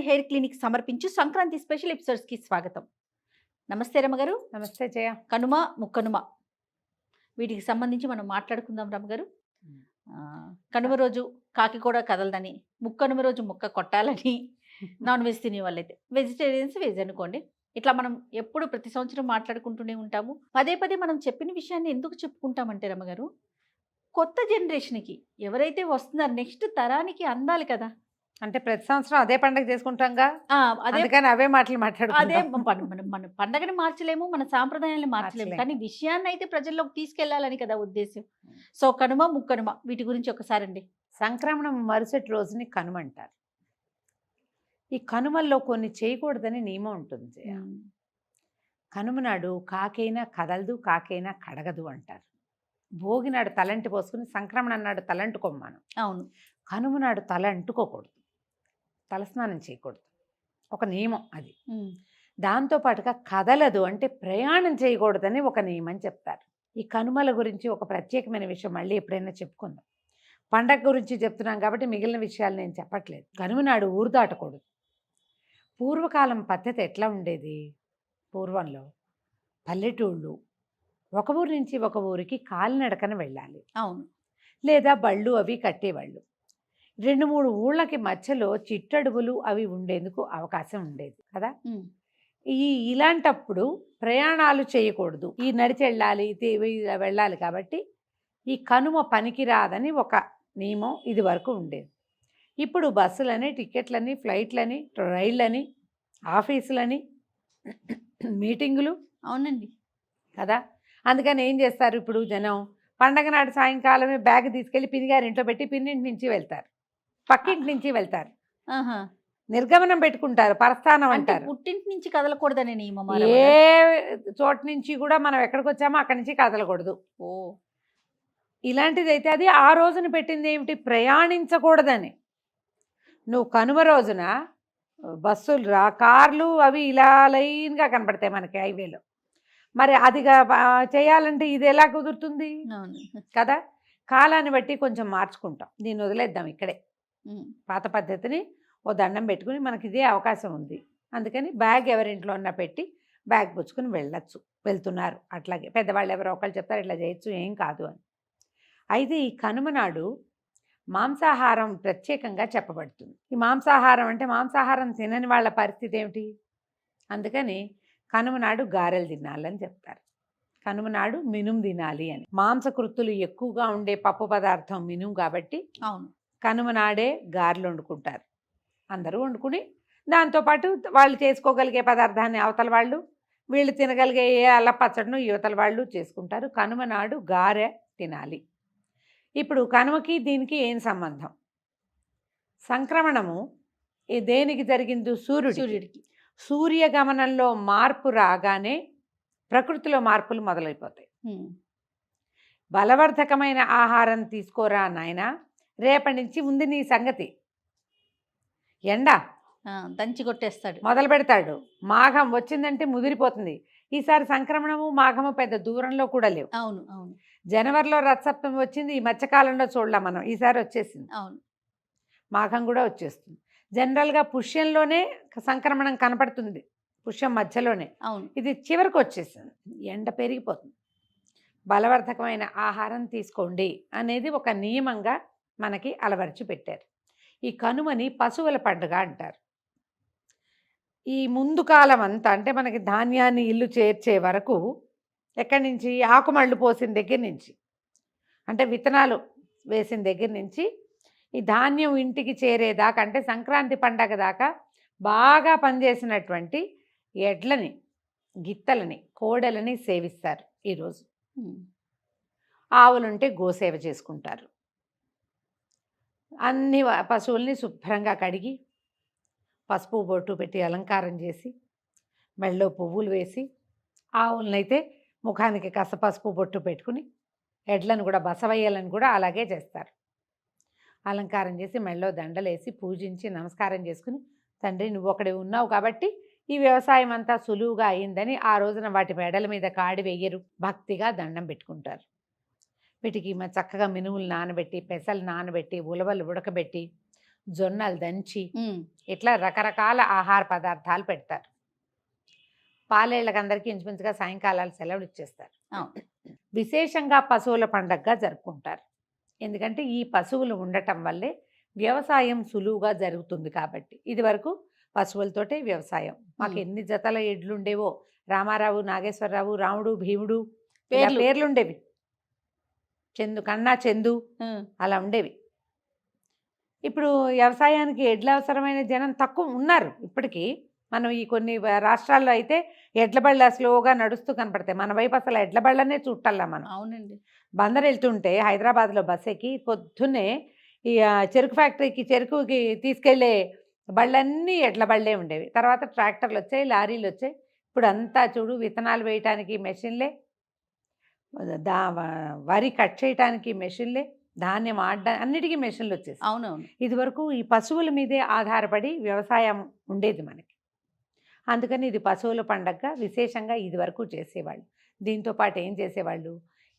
And hair clinic సమర్పించు Sankranti special ఎపిసోడ్స్కి స్వాగతం. నమస్తే రమ్మగారు. నమస్తే జయ. కనుమ ముక్కనుమ వీటికి సంబంధించి మనం మాట్లాడుకుందాం రమ్మగారు. కనుమ రోజు కాకి కూడా కదలదని, ముక్కనుమ రోజు ముక్క కొట్టాలని నాన్ వెజ్ తినే వాళ్ళైతే, వెజిటేరియన్స్ వెజ్ అనుకోండి. ఇట్లా మనం ఎప్పుడు ప్రతి సంవత్సరం మాట్లాడుకుంటూనే ఉంటాము. పదే పదే మనం చెప్పిన విషయాన్ని ఎందుకు చెప్పుకుంటామంటే రమ్మగారు, కొత్త జనరేషన్కి ఎవరైతే వస్తున్నారో నెక్స్ట్ తరానికి అందాలి కదా. అంటే ప్రతి సంవత్సరం అదే పండుగ చేసుకుంటాంగా, అదే అందుకని అవే మాటలు అదే మాట్లాడుకుంటాం. మన పండగని మార్చలేము, మన సాంప్రదాయాన్ని మార్చలేము, మార్చలేము. కానీ విషయాన్ని అయితే ప్రజల్లోకి తీసుకెళ్లాలని కదా ఉద్దేశం. సో కనుమ ముక్కనుమ వీటి గురించి ఒకసారి అండి. సంక్రమణం మరుసటి రోజుని కనుమ అంటారు. ఈ కనుమల్లో కొన్ని చేయకూడదని నియమం ఉంటుంది జయ. కనుమ నాడు కాకైనా కదలదు, కాకైనా కడగదు అంటారు. భోగి నాడు తలంటి పోసుకుని సంక్రమణం నాడు తలంటుకోమ్మాను. అవును. కనుమ నాడు తల అంటుకోకూడదు, తలస్నానం చేయకూడదు, ఒక నియమం అది. దాంతోపాటుగా కదలదు అంటే ప్రయాణం చేయకూడదని ఒక నియమం చెప్తారు. ఈ కనుమల గురించి ఒక ప్రత్యేకమైన విషయం మళ్ళీ ఎప్పుడైనా చెప్పుకుందాం. పండగ గురించి చెప్తున్నాం కాబట్టి మిగిలిన విషయాలు నేను చెప్పట్లేదు. కనుమ నాడు ఊరు దాటకూడదు. పూర్వకాలం పద్ధతి ఎట్లా ఉండేది? పూర్వంలో పల్లెటూళ్ళు ఒక ఊరి నుంచి ఒక ఊరికి కాలినడకన వెళ్ళాలి. అవును. లేదా బళ్ళు అవి కట్టేవాళ్ళు. 2-3 ఊళ్ళకి మధ్యలో చిట్టడుగులు అవి ఉండేందుకు అవకాశం ఉండేది కదా. ఇలాంటప్పుడు ప్రయాణాలు చేయకూడదు, ఈ నడిచి వెళ్ళాలి, వెళ్ళాలి. కాబట్టి ఈ కనుమ పనికిరాదని ఒక నియమం ఇది వరకు ఉండేది. ఇప్పుడు బస్సులని, టికెట్లని, ఫ్లైట్లని, రైళ్ళని, ఆఫీసులని, మీటింగులు. అవునండి కదా. అందుకని ఏం చేస్తారు ఇప్పుడు జనం, పండగ నాడు సాయంకాలమే బ్యాగ్ తీసుకెళ్ళి పిన్నిగారింట్లో పెట్టి పిన్నింటి నుంచి వెళ్తారు, పక్కింటి నుంచి వెళ్తారు, నిర్గమనం పెట్టుకుంటారు, పరస్థానం అంటారు. పుట్టింటి నుంచి కదలకూడదనే నియమం. ఏ చోటు నుంచి కూడా మనం ఎక్కడికి వచ్చామో అక్కడి నుంచి కదలకూడదు. ఇలాంటిది అయితే అది ఆ రోజున పెట్టింది ఏమిటి? ప్రయాణించకూడదని. నువ్వు కనుమ రోజున బస్సులు కార్లు అవి ఇలా లైన్గా కనపడతాయి మనకి హైవేలో. మరి అదిగా చేయాలంటే ఇది ఎలా కుదురుతుంది కదా. కాలాన్ని బట్టి కొంచెం మార్చుకుంటాం, దీన్ని వదిలేద్దాం ఇక్కడే. పాత పద్ధతిని ఓ దండం పెట్టుకుని మనకి ఇదే అవకాశం ఉంది, అందుకని బ్యాగ్ ఎవరింట్లో ఉన్నా పెట్టి బ్యాగ్ పుచ్చుకుని వెళ్తున్నారు. అట్లాగే పెద్దవాళ్ళు ఎవరో ఒకళ్ళు చెప్తారు ఇట్లా చేయొచ్చు, ఏం కాదు అని. అయితే ఈ కనుమ నాడు మాంసాహారం ప్రత్యేకంగా చెప్పబడుతుంది. ఈ మాంసాహారం అంటే మాంసాహారం తినని వాళ్ళ పరిస్థితి ఏమిటి? అందుకని కనుమ నాడు గారెలు తినాలని చెప్తారు. కనుమ నాడు మినుము తినాలి అని. మాంసకృత్తులు ఎక్కువగా ఉండే పప్పు పదార్థం మినుము కాబట్టి అవును, కనుమ నాడే గారెలు వండుకుంటారు. అందరూ వండుకుని దాంతోపాటు వాళ్ళు చేసుకోగలిగే పదార్థాన్ని అవతల వాళ్ళు, వీళ్ళు తినగలిగే ఏ అల్ల పచ్చడిను యువతల వాళ్ళు చేసుకుంటారు. కనుమ నాడు గారె తినాలి. ఇప్పుడు కనుమకి దీనికి ఏం సంబంధం? సంక్రమణము దేనికి జరిగింది? సూర్యుడికి. సూర్యగమనంలో మార్పు రాగానే ప్రకృతిలో మార్పులు మొదలైపోతాయి. బలవర్ధకమైన ఆహారం తీసుకోరా నాయనా, రేపటి నుంచి ఉంది నీ సంగతి. ఎండ దంచి కొట్టేస్తాడు, మొదలు పెడతాడు. మాఘం వచ్చిందంటే ముదిరిపోతుంది. ఈసారి సంక్రమణము మాఘము పెద్ద దూరంలో కూడా లేవు. అవును అవును. జనవరిలో రథసప్తమి వచ్చింది, ఈ మధ్యకాలంలో చూడలేం మనం, ఈసారి వచ్చేసింది. అవును, మాఘం కూడా వచ్చేస్తుంది. జనరల్గా పుష్యంలోనే సంక్రమణం కనపడుతుంది, పుష్యం మధ్యలోనే. అవును, ఇది చివరికి వచ్చేసింది, ఎండ పెరిగిపోతుంది. బలవర్ధకమైన ఆహారం తీసుకోండి అనేది ఒక నియమంగా మనకి అలవరిచి పెట్టారు. ఈ కనుమని పశువుల పండుగ అంటారు. ఈ ముందు కాలం అంతా అంటే మనకి ధాన్యాన్ని ఇల్లు చేర్చే వరకు, ఎక్కడి నుంచి? ఆకుమళ్ళు పోసిన దగ్గర నుంచి, అంటే విత్తనాలు వేసిన దగ్గర నుంచి ఈ ధాన్యం ఇంటికి చేరేదాకా, అంటే సంక్రాంతి పండగ దాకా బాగా పనిచేసినటువంటి ఎడ్లని, గిత్తలని, కోడలని సేవిస్తారు ఈరోజు. ఆవులుంటే గోసేవ చేసుకుంటారు. అన్ని పశువుల్ని శుభ్రంగా కడిగి పసుపు బొట్టు పెట్టి అలంకారం చేసి మెళ్ళో పువ్వులు వేసి, ఆవులనైతే ముఖానికి కాస్త పసుపు బొట్టు పెట్టుకుని, ఎడ్లను కూడా బసవయ్యలను కూడా అలాగే చేస్తారు. అలంకారం చేసి మెళ్ళో దండలేసి పూజించి నమస్కారం చేసుకుని, తండ్రి నువ్వు ఒకడే ఉన్నావు కాబట్టి ఈ వ్యవసాయం అంతా సులువుగా అయిందని ఆ రోజున వాటి మెడల మీద కాడి వెయ్యరు, భక్తిగా దండం పెట్టుకుంటారు. వీటికి చక్కగా మినుములు నానబెట్టి, పెసలు నానబెట్టి, ఉలవలు ఉడకబెట్టి, జొన్నలు దంచి ఉమ్, ఇట్లా రకరకాల ఆహార పదార్థాలు పెడతారు. పాలేళ్ళకి అందరికీ ఇంచుమించుగా సాయంకాలాలు సెలవులు ఇచ్చేస్తారు. అవును. విశేషంగా పశువుల పండగగా జరుపుకుంటారు. ఎందుకంటే ఈ పశువులు ఉండటం వల్లే వ్యవసాయం సులువుగా జరుగుతుంది కాబట్టి. ఇది వరకు పశువులతోటే వ్యవసాయం. మాకు ఎన్ని జతల ఎడ్లు ఉండేవో, రామారావు, నాగేశ్వరరావు, రాముడు, భీముడు ఇలా పేర్లు. పేర్లు ఉండేవి. చందు, కన్నా, చందు ఉమ్, అలా ఉండేవి. ఇప్పుడు వ్యవసాయానికి ఎడ్ల అవసరమైన జనం తక్కువ ఉన్నారు ఇప్పటికీ. మనం ఈ కొన్ని రాష్ట్రాల్లో అయితే ఎడ్ల బళ్ళ స్లోగా నడుస్తూ కనపడతాయి. మన వైపు అసలు ఎడ్ల బళ్ళనే చూడాలా మనం. అవునండి. బందర్ వెళ్తుంటే హైదరాబాద్లో బస్ ఎక్కి పొద్దున్నే ఈ చెరుకు ఫ్యాక్టరీకి చెరుకుకి తీసుకెళ్లే బళ్ళన్నీ ఎడ్ల బళ్ళే ఉండేవి. తర్వాత ట్రాక్టర్లు వచ్చాయి, లారీలు వచ్చాయి. ఇప్పుడు అంతా చూడు, విత్తనాలు వేయటానికి మెషిన్లే, వరి కట్ చేయటానికి మెషిన్లే, ధాన్యం ఆడడానికి అన్నిటికీ మెషిన్లు వచ్చేసి. అవునవును. ఇదివరకు ఈ పశువుల మీదే ఆధారపడి వ్యవసాయం ఉండేది మనకి. అందుకని ఇది పశువుల పండగగా విశేషంగా ఇదివరకు చేసేవాళ్ళు. దీంతో పాటు ఏం చేసేవాళ్ళు,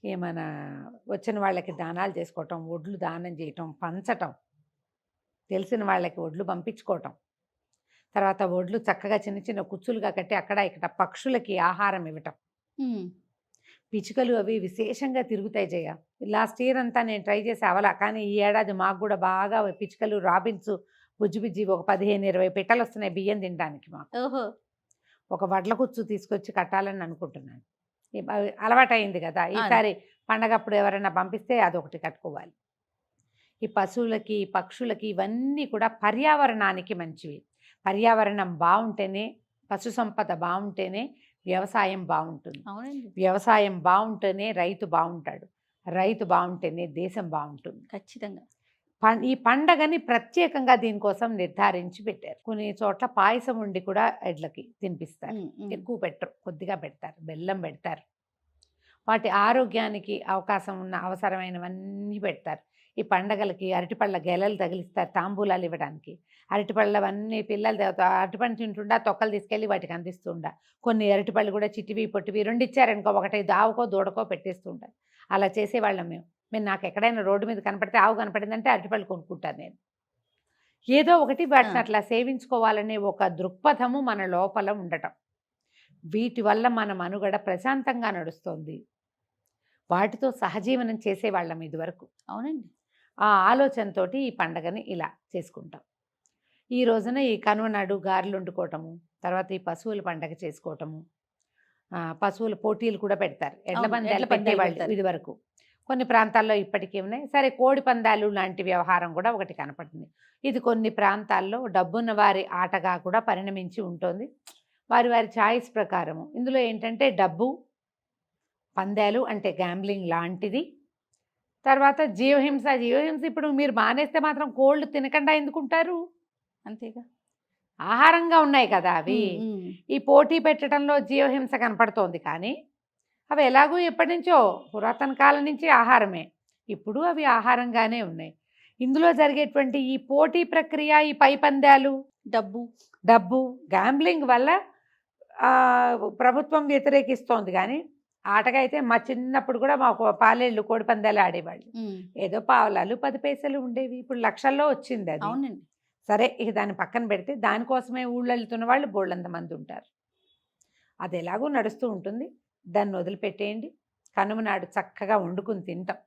ఏమైనా వచ్చిన వాళ్ళకి దానాలు చేసుకోవటం, ఒడ్లు దానం చేయటం, పంచటం, తెలిసిన వాళ్ళకి ఒడ్లు పంపించుకోవటం, తర్వాత ఒడ్లు చక్కగా చిన్న చిన్న కుచ్చులుగా కట్టి అక్కడ ఇక్కడ పక్షులకి ఆహారం ఇవ్వటం. ఉమ్, పిచ్చుకలు అవి విశేషంగా తిరుగుతాయి జయ. లాస్ట్ ఇయర్ అంతా నేను ట్రై చేసి అవలా, కానీ ఈ ఏడాది మాకు కూడా బాగా పిచ్చుకలు, రాబిన్స్, బుజ్జి ఒక 15-20 పెట్టెలు వస్తున్నాయి బియ్యం తినడానికి మాకు. ఓహో. ఒక వడ్ల కుచ్చు తీసుకొచ్చి కట్టాలని అనుకుంటున్నాను. అలవాటు అయింది కదా, ఈసారి పండగప్పుడు ఎవరైనా పంపిస్తే అదొకటి కట్టుకోవాలి. ఈ పశువులకి, పక్షులకి ఇవన్నీ కూడా పర్యావరణానికి మంచివి. పర్యావరణం బాగుంటేనే, పశు సంపద బాగుంటేనే వ్యవసాయం బాగుంటుంది. అవునండి. వ్యవసాయం బాగుంటేనే రైతు బాగుంటాడు. రైతు బాగుంటేనే దేశం బాగుంటుంది. ఖచ్చితంగా. ఈ పండగని ప్రత్యేకంగా దీనికోసం నిర్ధారించి పెట్టారు. కొన్ని చోట్ల పాయసం ఉండి కూడా ఎడ్లకి తినిపిస్తారు. ఎక్కువ పెట్టరు, కొద్దిగా పెడతారు. బెల్లం పెడతారు. వాటి ఆరోగ్యానికి అవకాశం ఉన్న అవసరమైనవన్నీ పెడతారు. ఈ పండగలకి అరటిపళ్ళ గెలలు తగిలిస్తారు తాంబూలాలు ఇవ్వడానికి. అరటిపళ్ళవన్నీ పిల్లలు అరటిపండు తింటుండా తొక్కలు తీసుకెళ్ళి వాటికి అందిస్తుండా. కొన్ని అరటిపళ్ళు కూడా చిట్టివి పొట్టివి 2 ఇచ్చారనుకో, ఒకటి దావుకో దూడకో పెట్టేస్తుంటారు. అలా చేసేవాళ్ళం మేము. నాకు ఎక్కడైనా రోడ్డు మీద కనపడితే, ఆవు కనపడిందంటే అరటిపళ్ళు కొనుక్కుంటాను నేను. ఏదో ఒకటి వాటిని అట్లా సేవించుకోవాలనే ఒక దృక్పథము మన లోపల ఉండటం. వీటి వల్ల మన మనుగడ ప్రశాంతంగా నడుస్తోంది. వాటితో సహజీవనం చేసేవాళ్ళం ఇదివరకు. అవునండి. ఆ ఆలోచనతో ఈ పండగని ఇలా చేసుకుంటాం. ఈ రోజున ఈ కనుమ నాడు గారెలు వండుకోవటము, తర్వాత ఈ పశువుల పండగ చేసుకోవటము, పశువుల పోటీలు కూడా పెడతారు. ఎడ్ల పందాలు పెట్టేవాళ్ళు ఇదివరకు. కొన్ని ప్రాంతాల్లో ఇప్పటికీ ఉన్నాయి. సరే, కోడి పందాలు లాంటి వ్యవహారం కూడా ఒకటి కనపడుతుంది. ఇది కొన్ని ప్రాంతాల్లో డబ్బున్న వారి ఆటగా కూడా పరిణమించి ఉంటుంది. వారి వారి ఛాయిస్ ప్రకారము. ఇందులో ఏంటంటే డబ్బు, పందాలు అంటే గ్యాంబ్లింగ్ లాంటిది. తర్వాత జీవహింస. ఇప్పుడు మీరు మానేస్తే మాత్రం కోళ్ళు తినకుండా ఎందుకుంటారు? అంతేగా, ఆహారంగా ఉన్నాయి కదా అవి. ఈ పోటీ పెట్టడంలో జీవహింస కనపడుతోంది, కానీ అవి ఎలాగూ ఎప్పటి నుంచో పురాతన కాలం నుంచి ఆహారమే. ఇప్పుడు అవి ఆహారంగానే ఉన్నాయి. ఇందులో జరిగేటువంటి ఈ పోటీ ప్రక్రియ, ఈ పై పందాలు, డబ్బు గ్యాంబ్లింగ్ వల్ల ప్రభుత్వం వ్యతిరేకిస్తోంది. కానీ ఆటగా అయితే మా చిన్నప్పుడు కూడా మాకు పాలేళ్ళు కోడి పందాలు ఆడేవాళ్ళు. ఏదో పావలాలు 10 పైసలు ఉండేవి. ఇప్పుడు లక్షల్లో వచ్చింది అది. అవునండి. సరే, ఇక దాన్ని పక్కన పెడితే దానికోసమే ఊళ్ళో వెళ్తున్న వాళ్ళు బోళ్ళంత మంది ఉంటారు. అది ఎలాగూ నడుస్తూ ఉంటుంది. దాన్ని వదిలిపెట్టేయండి. కనుమ నాడు చక్కగా వండుకుని తింటాం,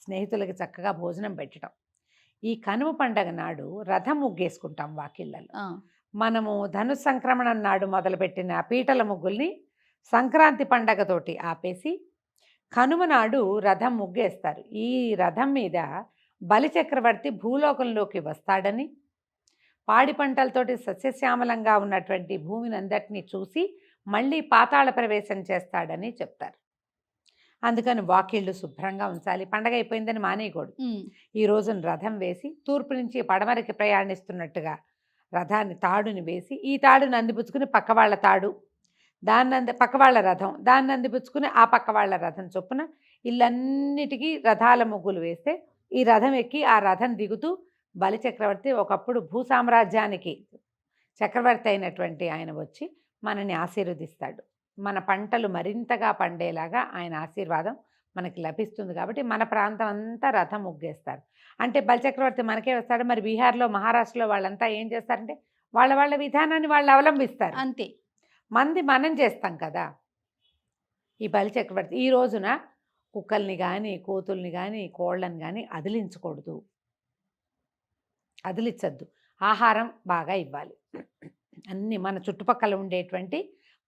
స్నేహితులకి చక్కగా భోజనం పెట్టడం. ఈ కనుమ పండగ నాడు రథం ముగ్గేసుకుంటాం వాకిళ్ళలో. మనము ధను సంక్రమణం నాడు మొదలుపెట్టిన పీటల ముగ్గుల్ని సంక్రాంతి పండగతోటి ఆపేసి కనుమ నాడు రథం ముగ్గేస్తారు. ఈ రథం మీద బలిచక్రవర్తి భూలోకంలోకి వస్తాడని, పాడి పంటలతోటి సస్యశ్యామలంగా ఉన్నటువంటి భూమిని అందరినీ చూసి మళ్ళీ పాతాళ ప్రవేశం చేస్తాడని చెప్తారు. అందుకని వాకిళ్ళు శుభ్రంగా ఉంచాలి. పండగ అయిపోయిందని మానేయకూడదు. ఈ రోజున రథం వేసి తూర్పు నుంచి పడమరకి ప్రయాణిస్తున్నట్టుగా రథాన్ని తాడుని వేసి, ఈ తాడుని అందిపుచ్చుకుని పక్క వాళ్ళ తాడు, పక్క వాళ్ళ రథం, దాన్ని అందిపుచ్చుకుని ఆ పక్క వాళ్ళ రథం చొప్పున ఇల్లన్నిటికీ రథాల ముగ్గులు వేస్తే ఈ రథం ఎక్కి ఆ రథం దిగుతూ బలిచక్రవర్తి, ఒకప్పుడు భూసామ్రాజ్యానికి చక్రవర్తి అయినటువంటి ఆయన వచ్చి మనని ఆశీర్వదిస్తాడు. మన పంటలు మరింతగా పండేలాగా ఆయన ఆశీర్వాదం మనకి లభిస్తుంది. కాబట్టి మన ప్రాంతం అంతా రథం ముగ్గేస్తారు. అంటే బలిచక్రవర్తి మనకే వస్తాడు. మరి బీహార్లో, మహారాష్ట్రలో వాళ్ళంతా ఏం చేస్తారంటే వాళ్ళ వాళ్ళ విధానాన్ని వాళ్ళు అవలంబిస్తారు. అంతే. మంది మనం చేస్తాం కదా. ఈ బలిచక్రవర్తి ఈ రోజున కుక్కల్ని కానీ, కోతుల్ని కానీ, కోళ్ళని కానీ అదిలించకూడదు, అదిలించద్దు. ఆహారం బాగా ఇవ్వాలి. అన్ని మన చుట్టుపక్కల ఉండేటువంటి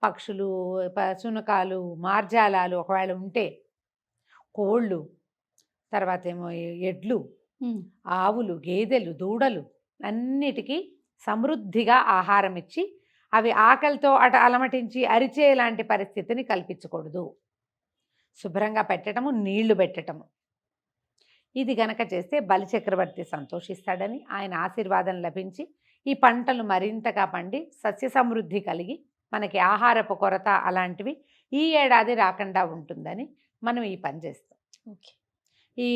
పక్షులు, శునకాలు, మార్జాలాలు ఒకవేళ ఉంటే, కోళ్ళు, తర్వాత ఏమో ఎడ్లు, ఆవులు, గేదెలు, దూడలు అన్నిటికీ సమృద్ధిగా ఆహారం ఇచ్చి అవి ఆకలితో అలమటించి అరిచే లాంటి పరిస్థితిని కల్పించకూడదు. శుభ్రంగా పెట్టడము, నీళ్లు పెట్టడము. ఇది గనక చేస్తే బలిచక్రవర్తి సంతోషిస్తాడని, ఆయన ఆశీర్వాదం లభించి ఈ పంటలు మరింతగా పండి సస్య సమృద్ధి కలిగి మనకి ఆహారపు కొరత అలాంటివి ఈ ఏడాది రాకుండా ఉంటుందని మనం ఈ పని చేస్తాం. ఓకే. ఈ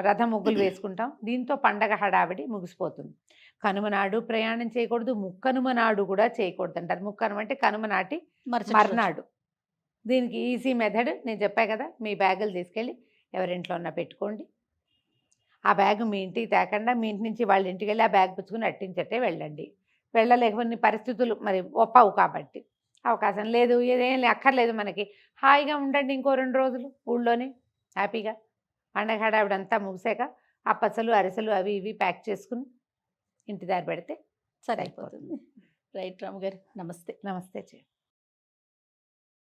రథ ముగ్గులు వేసుకుంటాం. దీంతో పండగ హడావిడి ముగిసిపోతుంది. కనుమ నాడు ప్రయాణం చేయకూడదు, ముక్కనుమ నాడు కూడా చేయకూడదు అంటారు. ముక్కనుమ అంటే కనుమ నాటి మర్నాడు. దీనికి ఈజీ మెథడ్ నేను చెప్పా కదా. మీ బ్యాగులు తీసుకెళ్ళి ఎవరింట్లో ఉన్నా పెట్టుకోండి. ఆ బ్యాగ్ మీ ఇంటికి తేకుండా మీ ఇంటి నుంచి వాళ్ళ ఇంటికి వెళ్ళి ఆ బ్యాగ్ పుచ్చుకుని అట్టించట్టే వెళ్ళండి. వెళ్ళలేకపోయిన పరిస్థితులు మరి ఒప్పవు కాబట్టి, అవకాశం లేదు, ఏదేం అక్కర్లేదు మనకి, హాయిగా ఉండండి ఇంకో 2 రోజులు ఊళ్ళోనే హ్యాపీగా. పండగ హడావిడంతా ముగిసాక అప్పసలు, అరిసెలు అవి ఇవి ప్యాక్ చేసుకుని ఇంటి దారి పెడితే సరిపోతుంది. రైట్ రాము గారు, నమస్తే. నమస్తే.